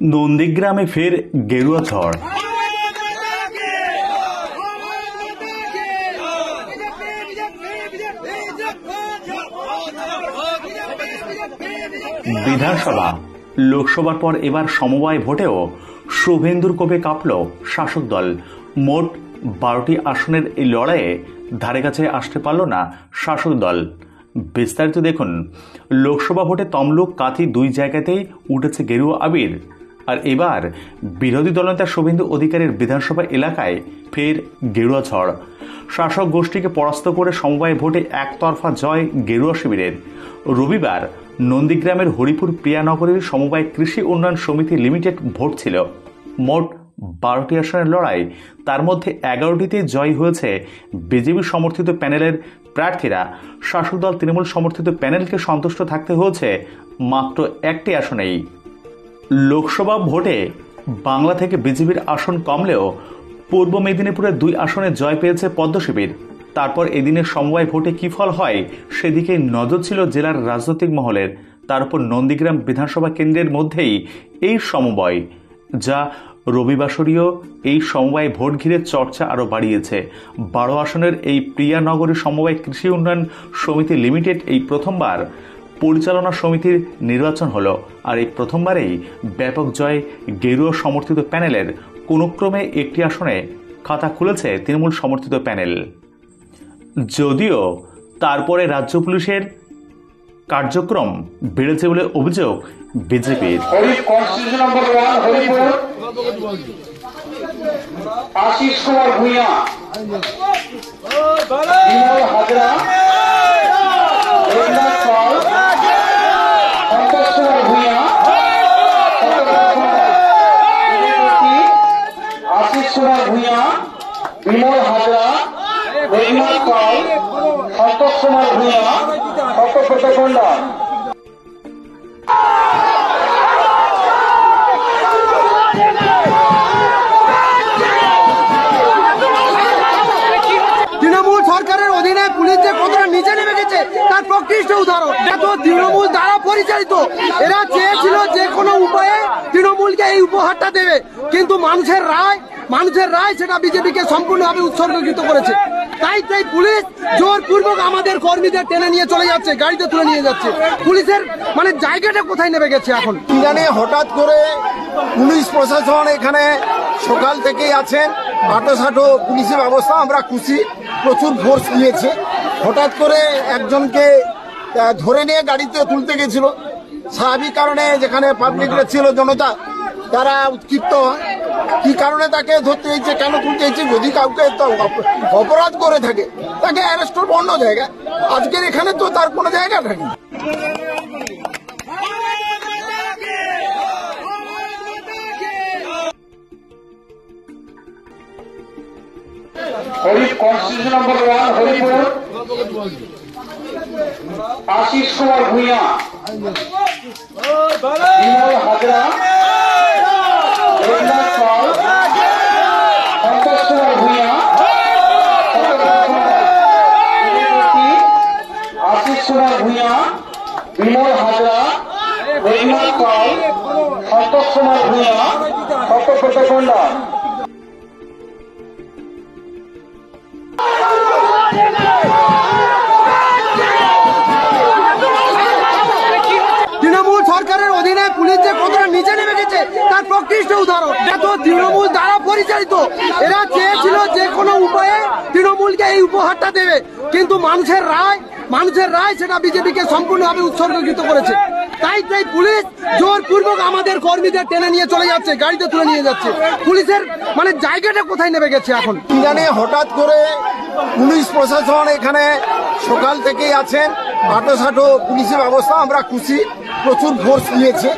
নন্দীগ্রামে ফের গেরুয়া ঝড়। বিধানসভা লোকসভার পর এবার সমবায় ভোটেও শুভেন্দুর কোপে কাঁপল শাসক দল। মোট 12টি আসনের এই লড়াইয়ে ধারে কাছে আসতে পারল না শাসক দল। বিস্তারিত দেখুন। লোকসভা ভোটে তমলুক কাঁথি দুই জায়গাতেই উঠেছে গেরুয়া আবির। আর এবার বিরোধী দলনেতা শুভেন্দু অধিকারীর বিধানসভা এলাকায় ফের গেরুয়া ঝড়। শাসক গোষ্ঠীকে পরাস্ত করে সমবায় ভোটে একতরফা জয় গেরুয়া শিবিরের। রবিবার নন্দীগ্রামের হরিপুর প্রিয়ানগরীর সমবায় কৃষি উন্নয়ন সমিতি লিমিটেড ভোট ছিল। মোট 12টি আসনের লড়াই, তার মধ্যে 11টিতে জয় হয়েছে বিজেপি সমর্থিত প্যানেলের প্রার্থীরা। শাসক দল তৃণমূল সমর্থিত প্যানেলকে সন্তুষ্ট থাকতে হয়েছে মাত্র একটি আসনেই। লোকসভা ভোটে বাংলা থেকে বিজেপির আসন কমলেও পূর্ব মেদিনীপুরের 2 আসনে জয় পেয়েছে পদ্ম শিবির। তারপর এদিনের সমবায় ভোটে কি ফল হয় সেদিকে নজর ছিল জেলার রাজনৈতিক মহলের। তার উপর নন্দীগ্রাম বিধানসভা কেন্দ্রের মধ্যেই এই সমবায়, যা রবিবাসরীয় এই সমবায় ভোট ঘিরে চর্চা আরও বাড়িয়েছে। 12 আসনের এই প্রিয়ানগরী সমবায় কৃষি উন্নয়ন সমিতি লিমিটেড এই প্রথমবার পরিচালনা সমিতির নির্বাচন হলো। আর এই প্রথমবারেই ব্যাপক জয় গেরুয়া সমর্থিত প্যানেলের। কোনোক্রমে একটি আসনে খাতা খুলেছে তৃণমূল সমর্থিত প্যানেল। যদিও তারপরে রাজ্য পুলিশের কার্যক্রম বেড়েছে বলে অভিযোগ বিজেপির। তৃণমূল সরকারের অধীনে পুলিশ যে কতটা নিচে নেমে গেছে তার প্রকৃষ্ট উদাহরণ। তো তৃণমূল দ্বারা পরিচালিত, এরা চেয়েছিল যে কোনো উপায়ে তৃণমূলকে এই উপহারটা দেবে, কিন্তু মানুষের রায় সেটা বিজেপিকে সম্পূর্ণভাবে উৎসর্গীকৃত করেছে। তাই পুলিশ জোরপূর্বক আমাদের কর্মীদের টেনে নিয়ে চলে যাচ্ছে, গাড়িতে তুলে নিয়ে যাচ্ছে। পুলিশের জায়গাটা কোথায় নেমে গেছে এখন জানি। হঠাৎ করে পুলিশ প্রশাসন এখানে সকাল থেকেই আছেন, আটো পুলিশের ব্যবস্থা আমরা খুশি, প্রচুর ফোর্স নিয়েছে। হঠাৎ করে একজনকে ধরে নিয়ে গাড়িতে তুলতে গেছিল, স্বাভাবিক কারণে যেখানে পাবলিকরা ছিল, জনতা, তারা উৎক্ষিপ্ত হয়। কি কারণে তাকে ধরতে হয়েছে, কেন তুলতে হয়েছে, যদি কাউকে অপরাধ করে থাকে তাকে অ্যারেস্ট করবো অন্য জায়গায়। আজকের এখানে তো তার কোনো জায়গা থাকে। কনস্টিটিউশন নম্বর 1 হরিপুর, আশিস কুমার ভূঁইয়া, বিমল হাজরা, দেবনাথ পাল, সন্তোষ কুমার ভূঁইয়া, আশিস কুমার ভূঁইয়া, বিমল হাজরা, দেবনাথ পাল, সন্তোষ কুমার ভূঁইয়া, সত্যপ্রত্যকণ্ডা। তৃণমূল সরকারের অধীনে পুলিশ যে কতটা নিচে নেমে গেছে তার প্রকৃষ্ট উদাহরণ। তো তৃণমূল দ্বারা পরিচালিত, এরা চেয়েছিল যে কোনো উপায়ে তৃণমূলকে এই উপহারটা দেবে, কিন্তু মানুষের রায় সেটা বিজেপিকে সম্পূর্ণভাবে উৎসর্গীকৃত করেছে। তাই পুলিশ জোরপূর্বক আমাদের কর্মীদের টেনে নিয়ে চলে যাচ্ছে, গাড়িতে তুলে নিয়ে যাচ্ছে। পুলিশের জায়গাটা কোথায় নেমে গেছে এখন জানি। হঠাৎ করে পুলিশ প্রশাসন এখানে সকাল থেকেই আছেন, আটো পুলিশের ব্যবস্থা আমরা খুশি, প্রচুর ফোর্স নিয়েছে।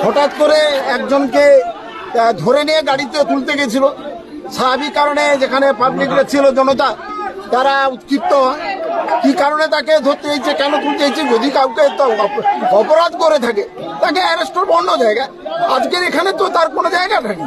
হঠাৎ করে একজনকে ধরে নিয়ে গাড়িতে তুলতে গেছিল, স্বাভাবিক কারণে যেখানে পাবলিকরা ছিল, জনতা, তারা উৎক্ষিপ্ত হয়। কি কারণে তাকে ধরতে হয়েছে, কেন তুলতে হয়েছে, যদি কাউকে অপরাধ করে থাকে তাকে অ্যারেস্ট করবো অন্য জায়গায়। আজকের এখানে তো তার কোনো জায়গা থাকে।